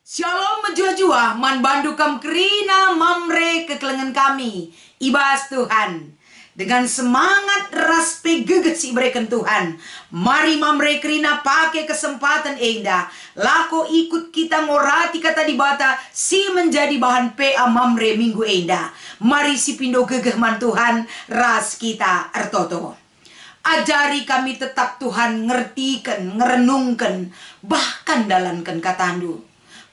Shalom menjua-jua, man bandu kam kerina mamre kekelengan kami. Ibas Tuhan. Dengan semangat ras pegeget si berikan Tuhan. Mari mamre kerina pakai kesempatan enda. Lako ikut kita ngorati kata di bata si menjadi bahan PA mamre minggu enda. Mari si pindo gegeh man Tuhan ras kita ertoto. Ajari kami tetap Tuhan ngertikan, ngerenungkan, bahkan dalankan katandu.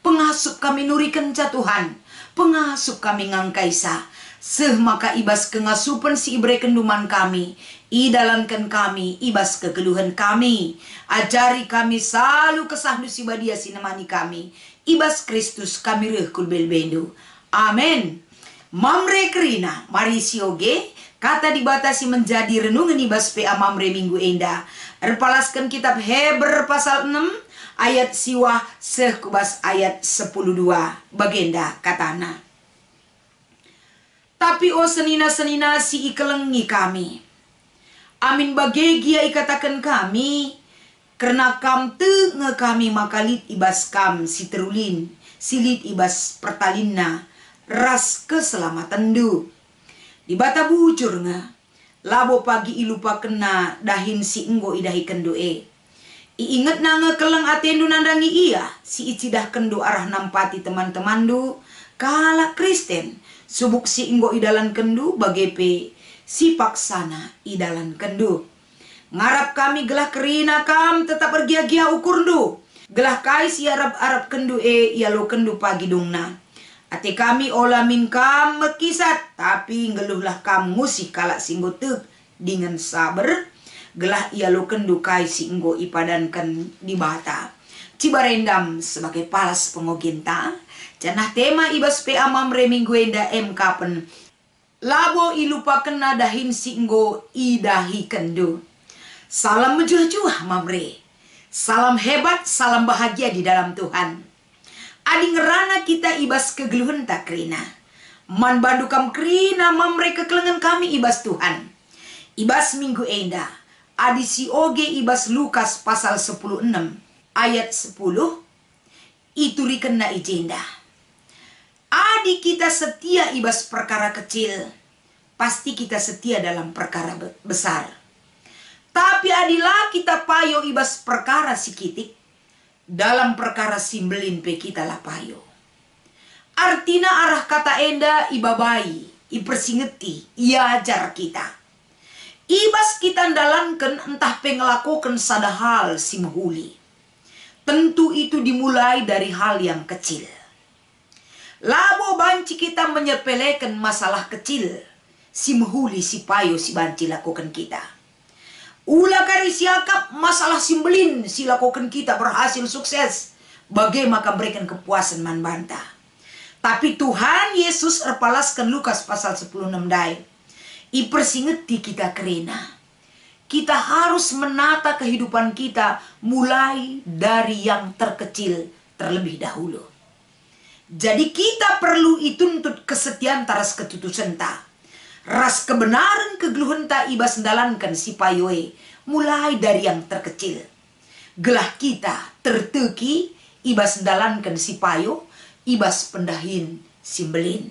Pengasup kami nurikan ca Tuhan, pengasup kami ngangkaisa. Seh maka ibas kengasupan si ibre kenduman kami, idalankan kami, ibas kegeluhan kami. Ajari kami selalu kesahdu si badia sinemani kami. Ibas Kristus kami rehkul belbendo. Amin. Mamre kerina, mari sioge, kata dibatasi menjadi renungan ibas PA mamre minggu enda. Erpalaskan kitab Hebrew pasal 6. Ayat siwah sekubas ayat 10:2 bagenda katana. Tapi o senina-senina si ikelengi kami. Amin bagegia ikatakan kami. Karena kam nge kami makalit ibas kam si terulin. Silit ibas pertalinna. Ras keselamatan du. Di bata bujur nge. Labo pagi ilupa kena dahin si enggo idahi kendoe. Iingat na nga kelang atendu nandangi iya, si icidah kendo arah nampati teman-teman du, kala Kristen, subuk si inggo idalan kendu bagepe, si paksana idalan kendu. Ngarap kami gelah kerina kam tetap bergia-gia ukur du, gelah kai si arab-arab kendu ia lo kendu pagi dungna. Ate kami olamin kam mekisat, tapi ngeluhlah kam musih kala singgo tek dengan sabar. Gelah ia lo kendukai si enggo ipadankan di bata. Cibarendam sebagai palas pengoginta. Janah tema ibas PA mamre minggu enda kapen. Labo ilupa kena dahin si enggo idahi kendu. Salam menjuah-juah mamre. Salam hebat, salam bahagia di dalam Tuhan. Adi ngerana kita ibas kegeluhan tak kerina. Man bandu kam kerina mamre kekelengan kami ibas Tuhan. Ibas minggu enda. Adisi oge ibas Lukas pasal 10:6 ayat 10 itu rikena ijenda. Adi kita setia ibas perkara kecil, pasti kita setia dalam perkara besar. Tapi adilah kita payo ibas perkara sikitik, dalam perkara simbelin pe kita lah payo. Artina arah kata enda ibabai, ipersingeti, ia ajar kita. Ibas kita ndalankan entah pengelakukan sada hal si mahuli. Tentu itu dimulai dari hal yang kecil. Labo banci kita menyepelekan masalah kecil. Si mahuli si payo si banci lakukan kita. Ula kari siakap masalah simbelin si lakukan kita berhasil sukses. Bagaimana berikan kepuasan man bantah. Tapi Tuhan Yesus erpalaskan Lukas pasal 10:6 dai. Ipersingeti kita kerena. Kita harus menata kehidupan kita mulai dari yang terkecil terlebih dahulu. Jadi kita perlu ituntut kesetiaan taras ketutusan ta. Ras kebenaran kegeluhan ta ibas ndalankan si payoe mulai dari yang terkecil. Gelah kita terteki ibas ndalankan si payo ibas pendahin simbelin.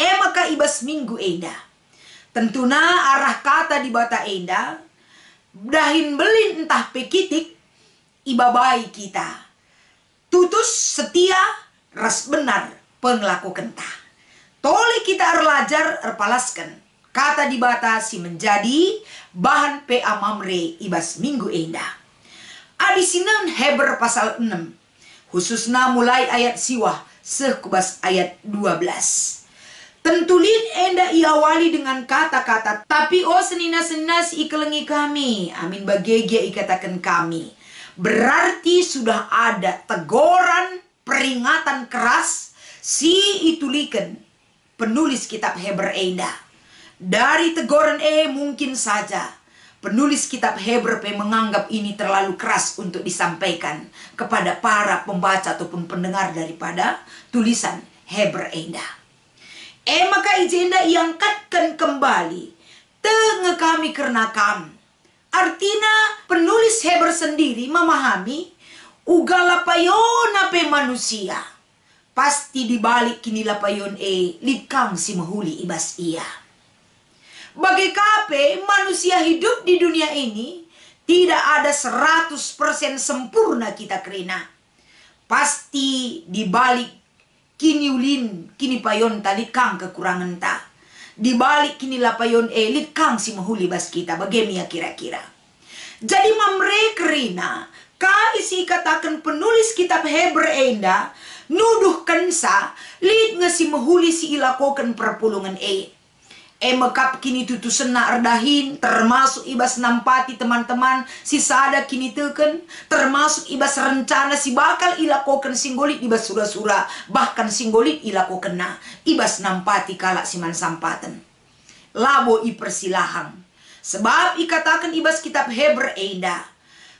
Maka ibas minggu enda. Tentuna arah kata di bata enda, dahin belin entah pekitik, ibabai kita. Tutus setia, ras benar penglaku kentah. Toli kita erlajar erpalaskan, kata di bata si menjadi bahan PA mamre ibas minggu enda. Adisinan Hebrew pasal 6, khususnya mulai ayat siwah sekubas ayat 12. Tentulin enda iawali dengan kata-kata. Tapi oh senina-senina si ikelengi kami. Amin bagegia ikatakan kami. Berarti sudah ada teguran peringatan keras. Si itulikan penulis kitab Hebrew enda. Dari teguran mungkin saja. Penulis kitab Hebrew menganggap ini terlalu keras untuk disampaikan kepada para pembaca ataupun pendengar daripada tulisan Hebrew enda. Maka ijenda iangkatkan kembali. Tenge kami karena kam. Artinya penulis Hebrew sendiri memahami Uga lapayon pe manusia. Pasti dibalik kini lapayon likang si mahuli ibas ia. Bagi kape manusia hidup di dunia ini tidak ada 100% sempurna kita kerina. Pasti dibalik kini ulin kini payon talikang kekurangan ta. Dibalik kini lapayon likang si mahuli bas kita. Bagaimana kira-kira? Jadi mamre kerina isi katakan penulis kitab Hebrew enda nuduh kansa lid nga si mahuli si ilakokan perpulungan mekap kini tutusan na ardahin termasuk ibas nampati teman-teman si sada kini teken termasuk ibas rencana si bakal ilakokan singgolit ibas sura-sura bahkan singgolit ilakokan na ibas nampati kalak siman sampatan labo ipersilahang sebab ikatakan ibas kitab Hebrew enda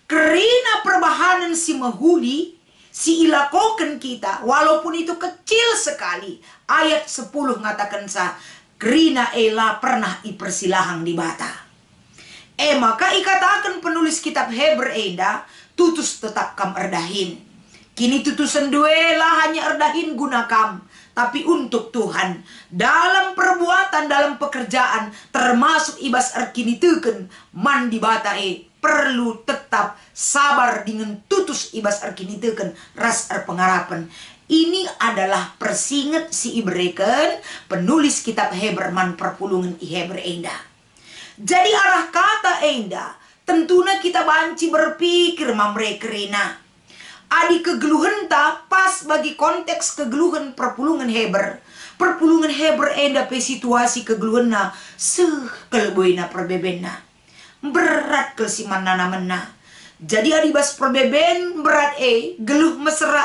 kerina perbahanan si mahuli si ilakokan kita walaupun itu kecil sekali. Ayat 10 ngatakan sa kerina ela pernah ipersilahang di bata. Maka ikatakan penulis kitab Hebrew enda tutus tetap kam erdahin. Kini tutusan duela hanya erdahin gunakam. Tapi untuk Tuhan dalam perbuatan dalam pekerjaan termasuk ibas erkini teken man di bata perlu tetap sabar dengan tutus ibas arkiniteken ras pengarapan. Ini adalah persinget si ibreken penulis kitab Hebrew man perpulungan i Hebrew enda. Jadi arah kata enda tentunya kita banci berpikir mamre kerina. Adi kegeluhan ta pas bagi konteks kegeluhan perpulungan Hebrew. Perpulungan Hebrew enda pe situasi kegeluhan na keleboina perbebenna. Berat ke si mana mena. Jadi adibas perbeben berat geluh mesra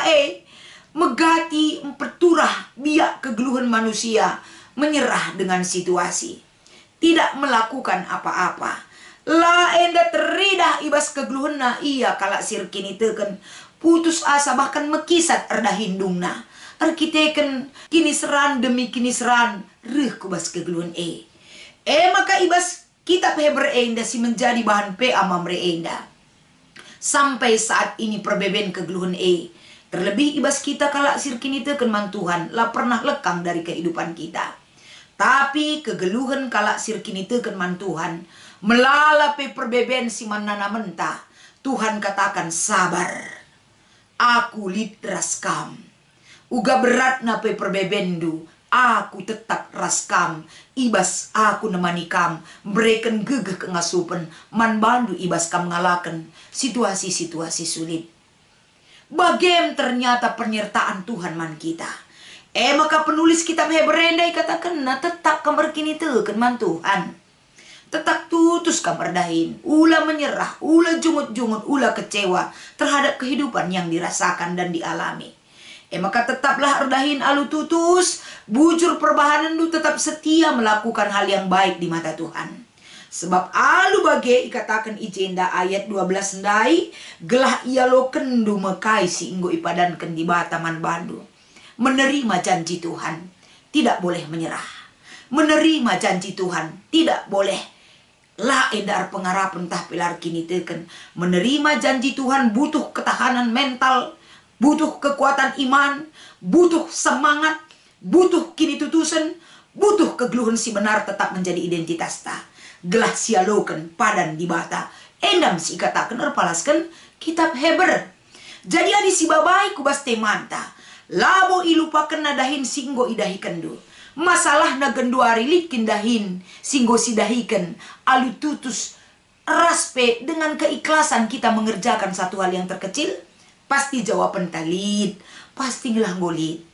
megati memperturah biak kegeluhan manusia menyerah dengan situasi tidak melakukan apa-apa la enda teridah ibas kegeluhna iya kalak sirkini teken putus asa bahkan mekisat erda hindungna arkiteken kini seran demi kini seran kubas kegeluhan maka ibas kitab Hebrew enda si menjadi bahan mamre enda. Sampai saat ini perbeben kegeluhan terlebih ibas kita kalak sirkini teken man Tuhan lah pernah lekang dari kehidupan kita. Tapi kegeluhan kalak sirkini teken man Tuhan melalape perbeben si manana mentah. Tuhan katakan sabar. Aku litras kam. Uga berat nape perbebendu. Aku tetap raskam, ibas aku nemani kam, berikan gegeh kengasupen, man bandu ibas kam ngalaken situasi-situasi sulit. Bagem ternyata penyertaan Tuhan man kita. Maka penulis kitab Hebrew enda katakan, nah tetap kamar kini teken man Tuhan. Tetap tutus kamar dahin, ula menyerah, ula jungut-jungut, ula kecewa terhadap kehidupan yang dirasakan dan dialami. Maka tetaplah erdahin alu tutus, bujur perbahanan lu tetap setia melakukan hal yang baik di mata Tuhan. Sebab alu bage ikatakan ijenda ayat 12 ndai, gelah ia lo kendu mekai si inggo ipadankan di bataman bandu. Menerima janji Tuhan, tidak boleh menyerah. Menerima janji Tuhan, tidak boleh la edar pengarapan tah pilar kini teken. Menerima janji Tuhan butuh ketahanan mental, butuh kekuatan iman, butuh semangat, butuh kini tutusan, butuh kegeluhan si benar tetap menjadi identitas ta. Gelah sialoken padan di bata. Endam si katakan erpalaskan kitab Hebrew. Jadi adi si babai kubas temanta. Labo ilupakan nadahin singgo idahikan do. Masalah na genduari likin dahin singgo sidahikan. Alu tutus raspe dengan keikhlasan kita mengerjakan satu hal yang terkecil. Pasti jawaban talit, pasti ngelanggolit.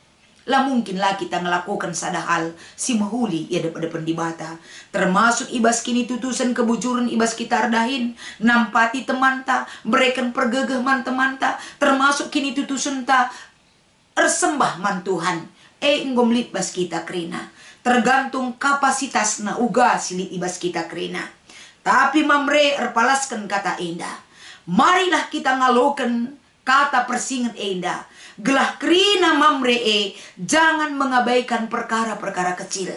Lah mungkinlah kita ngelakukan sada hal si mahuli ya depan di bata. Termasuk ibas kini tutusan kebujuran ibas kita ardahin. Nampati teman ta, berikan pergegeh man teman ta. Termasuk kini tutusan ta, ersembah man Tuhan. Ngomlit bas kita krina. Tergantung kapasitas na uga silit ibas kita krina. Tapi mamre erpalaskan kata indah. Marilah kita ngaloken kata persinget enda, gelah krina mamre jangan mengabaikan perkara-perkara kecil.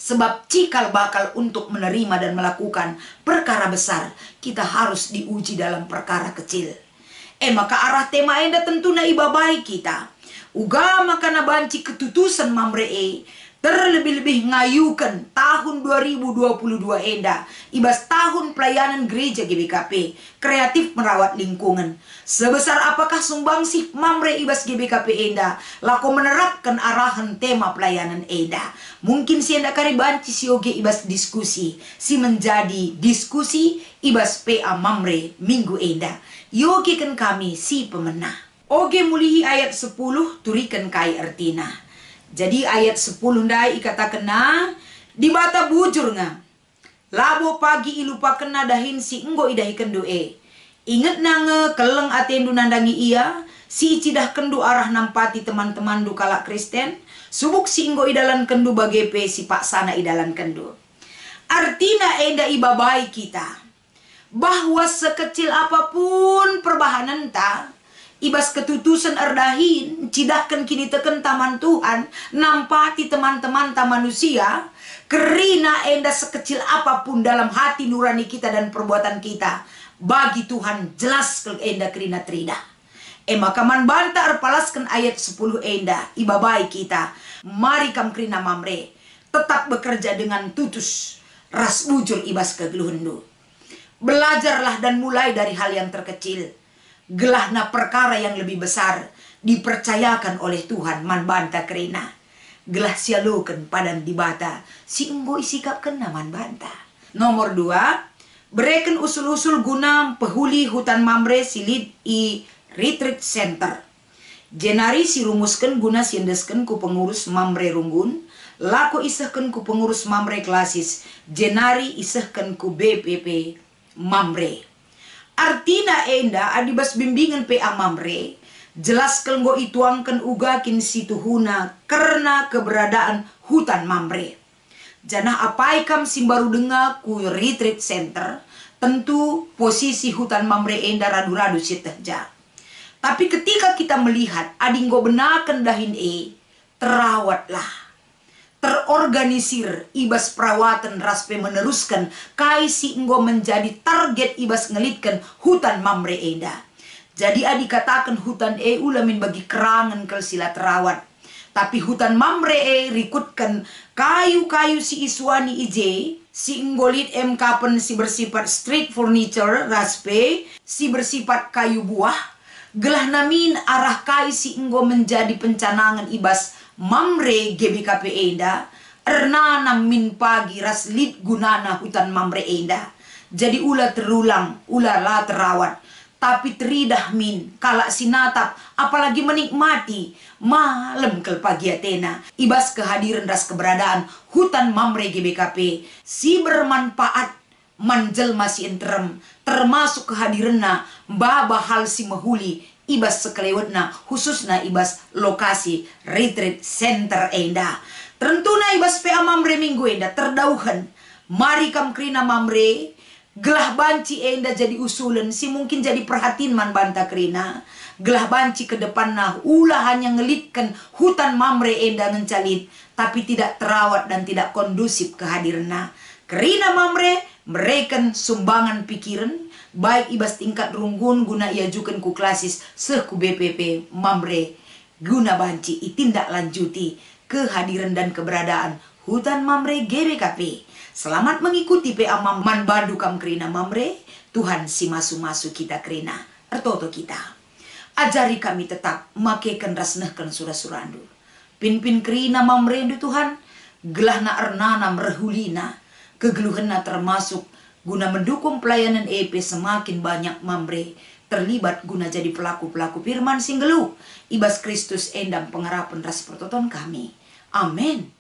Sebab cikal bakal untuk menerima dan melakukan perkara besar, kita harus diuji dalam perkara kecil. Maka arah tema enda tentu na ibabai kita. Uga maka na banci ketutusan mamre terlebih-lebih ngayukan tahun 2022 enda ibas tahun pelayanan gereja GBKP kreatif merawat lingkungan. Sebesar apakah sumbangsih mamre ibas GBKP enda lako menerapkan arahan tema pelayanan enda. Mungkin si enda kari banci si oge ibas diskusi si menjadi diskusi ibas PA mamre minggu enda. Yoge kan kami si pemenang. Oge mulihi ayat 10 turikan kai artina. Jadi ayat 10 ndai ikatakan na dibata bujur nga. Labo pagi ilupa kena dahin si enggo idahi kendu Ingat na keleng atendu nandangi ia si icidah kendu arah nampati teman-teman du kalak Kristen. Subuk si enggo idalan kendu bagepe si pak sana idalan kendu. Artina enda ibabai kita bahwa sekecil apapun perbahanan ta ibas ketutusan erdahin cidahkan kini teken taman Tuhan nampati teman-teman ta manusia kerina enda sekecil apapun dalam hati nurani kita dan perbuatan kita bagi Tuhan jelas ke enda kerina trida. Maka man banta erpalaskan ayat 10 enda ibabai kita mari kam kerina mamre tetap bekerja dengan tutus ras bujur ibas kegeluhendu. Belajarlah dan mulai dari hal yang terkecil. Gelahna perkara yang lebih besar dipercayakan oleh Tuhan man banta kerina. Gelah sialukan padan dibata si enggo isikap kena man banta. Nomor 2, berikan usul-usul guna pehuli hutan mamre silid i retreat center. Jenari si rumuskan guna siendeskan ku pengurus mamre runggun. Lako isahkan ku pengurus mamre klasis. Jenari isahkan ku BPP mamre. Artina enda adibas bimbingan PA mamre jelaskan go ituangkan ugakin situhuna karena keberadaan hutan mamre. Jana apai kam simbaru denga ku retreat center tentu posisi hutan mamre enda radu-radu sitehja. Tapi ketika kita melihat adinggo benakan dahin terawatlah, terorganisir ibas perawatan raspe meneruskan kai si enggo menjadi target ibas ngelitkan hutan mamre enda. Jadi adi katakan hutan ulamin bagi kerangan kel sila terawat. Tapi hutan mamre rikutkan kayu-kayu si iswani ije si enggolit kapen si bersifat street furniture raspe si bersifat kayu buah. Gelah namin arah kai si enggo menjadi pencanangan ibas mamre GBKP enda ernana min pagi raslit gunana hutan mamre enda. Jadi ula terulang, ula la terawat. Tapi teridah min kalak sinatap apalagi menikmati malam kel pagi atena. Ibas kehadiran ras keberadaan hutan mamre GBKP si bermanfaat manjelma si enterem termasuk kehadiranna baba hal si mahuli ibas sekelewetna khususna ibas lokasi retreat center enda. Tentuna ibas PA mamre minggu enda terdauhan mari kam krina mamre gelah banci enda jadi usulan si mungkin jadi perhatiin man banta krina gelah banci ke depanna ulah hanya ngelitkan hutan mamre enda ngencalit tapi tidak terawat dan tidak kondusif kehadiranna. Kerina mamre mereka sumbangan pikiran baik ibas tingkat runggun guna iajukan ku klasis seh ku BPP mamre guna banci itindak lanjuti kehadiran dan keberadaan hutan mamre GBKP. Selamat mengikuti PA man badu kam kerina mamre. Tuhan si masu-masu kita kerina ertoto kita. Ajari kami tetap makekan rasnehkan surah-surandu. Pin-pin kerina mamre du Tuhan gelahna ernana merehulina kegeluhanna termasuk guna mendukung pelayanan EP semakin banyak mamre terlibat guna jadi pelaku-pelaku firman singgelu ibas Kristus endam pengharapan ras pertoton kami. Amin.